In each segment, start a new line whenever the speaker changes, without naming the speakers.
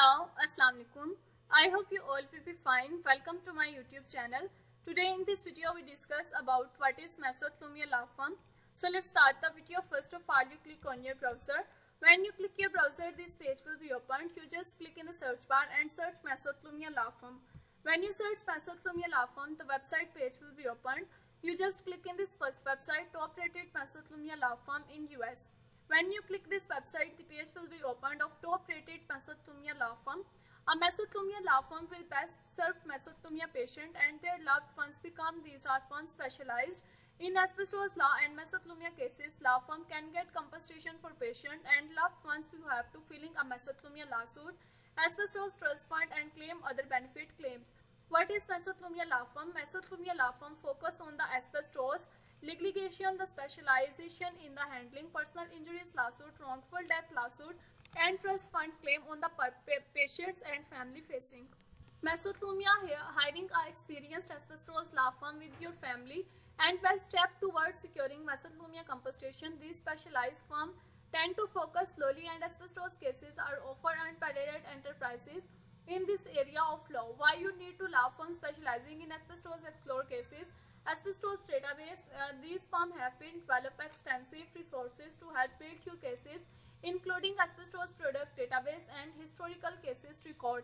Hello, Assalamu alaikum. I hope you all will be fine. Welcome to my YouTube channel. Today in this video we discuss about what is Mesothelioma law firm. So let's start the video. First of all, you click on your browser. When you click your browser, this page will be opened. You just click in the search bar and search Mesothelioma law firm. When you search Mesothelioma law firm, the website page will be opened. You just click in this first website, top rated Mesothelioma law firm in US. When you click this website, the page will be opened of top-rated mesothelioma law firm. A mesothelioma law firm will best serve mesothelioma patient and their loved ones become. These are firms specialized in asbestos law and mesothelioma cases. Law firm can get compensation for patient and loved ones who have to filing a mesothelioma lawsuit, asbestos trust fund and claim other benefit claims. What is mesothelioma law firm? Mesothelioma law firm focus on the asbestos litigation, the specialization in the handling personal injuries lawsuit, wrongful death lawsuit, and trust fund claim on the patients and family facing. Mesothelioma hiring a experienced asbestos law firm with your family and best step towards securing mesothelioma compensation. These specialized firms tend to focus slowly and asbestos cases are offered unparalleled enterprises in this area of law. Why you need to law firm specializing in asbestos explore cases? Asbestos database. These firms have been developed extensive resources to help build your cases, including asbestos product database and historical cases record.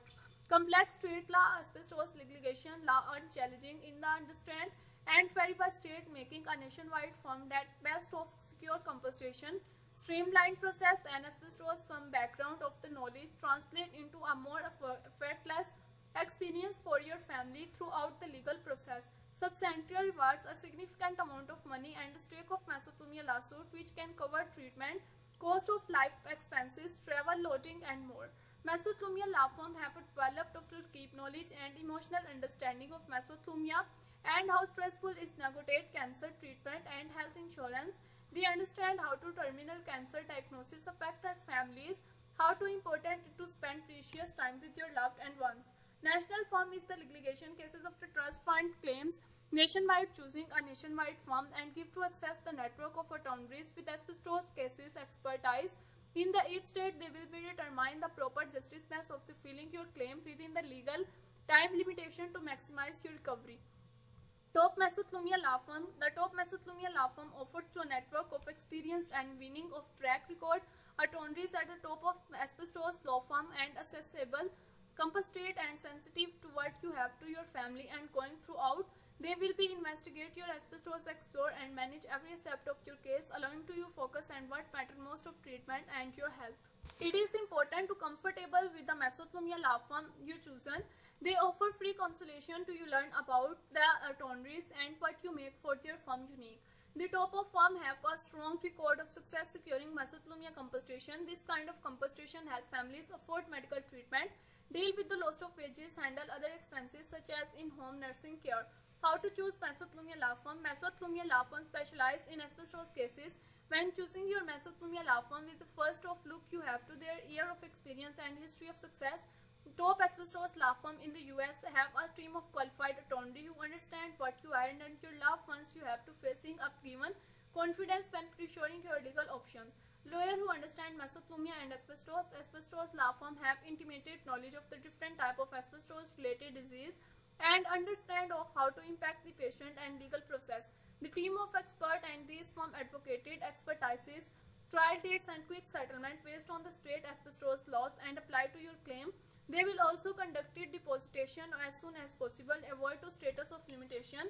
Complex state law asbestos litigation law are challenging in the understand and vary by state, making a nationwide firm that best of secure compensation. Streamlined process and asbestos from background of the knowledge translate into a more effortless experience for your family throughout the legal process. Substantial rewards, a significant amount of money and a stake of mesothelioma lawsuit which can cover treatment, cost of life expenses, travel, lodging and more. Mesothelioma law firm have developed to keep knowledge and emotional understanding of mesothelioma and how stressful is negotiate cancer treatment and health insurance. They understand how to terminal cancer diagnosis affect our families, how to important to spend precious time with your loved and ones. National firm is the litigation cases of the trust fund claims nationwide, choosing a nationwide firm and give to access the network of attorneys with asbestos cases expertise. In the each state, they will be determine the proper justiceness of the filing your claim within the legal time limitation to maximize your recovery. Top mesothelioma law firm. The top mesothelioma law firm offers to a network of experienced and winning of track record attorneys at the top of asbestos law firm and accessible, compassionate and sensitive to what you have to your family and going throughout. They will be investigate your asbestos, explore and manage every aspect of your case, allowing to you focus on what matter most of treatment and your health. It is important to comfortable with the mesothelioma law firm you chosen. They offer free consultation to you learn about the attorneys and what you make for their firm unique. The top of firm have a strong record of success securing mesothelioma compensation. This kind of compensation help families afford medical treatment, deal with the loss of wages, handle other expenses such as in-home nursing care. How to choose mesothelioma law firm? Mesothelioma law firm specialize in asbestos cases. When choosing your mesothelioma law firm, with the first of look you have to their year of experience and history of success. Top asbestos law firm in the US have a team of qualified attorney who understand what you are and your loved ones you have to facing up given confidence when pursuing your legal options. Lawyer who understand mesothelioma and asbestos. Asbestos law firm have intimate knowledge of the different type of asbestos related disease and understand of how to impact the patient and legal process. The team of expert and these firm advocated expertises, trial dates and quick settlement based on the state asbestos laws and apply to your claim. They will also conduct depositation as soon as possible, avoid to status of limitation,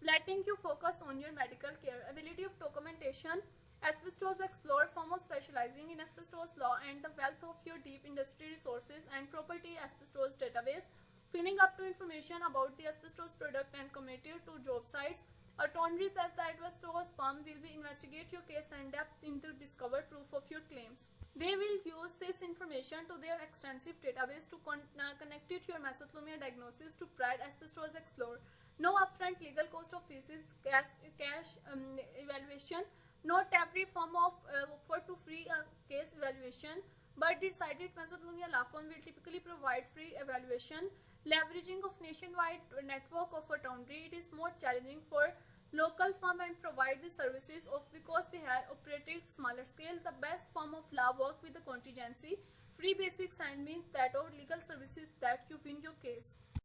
letting you focus on your medical care. Ability of documentation. Asbestos Explorer firm of specializing in asbestos law and the wealth of your deep industry resources and property asbestos database, filling up to information about the asbestos product and committed to job sites. Attorneys at the asbestos firm will be investigate your case and depth into discover proof of your claims. They will use this information to their extensive database to connect it to your mesothelioma diagnosis to provide asbestos Explorer. No upfront legal cost of fees, cash evaluation. Not every firm of offer to free case evaluation, but decided mesothelioma law firm will typically provide free evaluation. Leveraging of nationwide network of attorney, it is more challenging for local firm and provide the services of because they have operated smaller scale. The best form of law work with the contingency Free basics and means that or legal services that you win your case.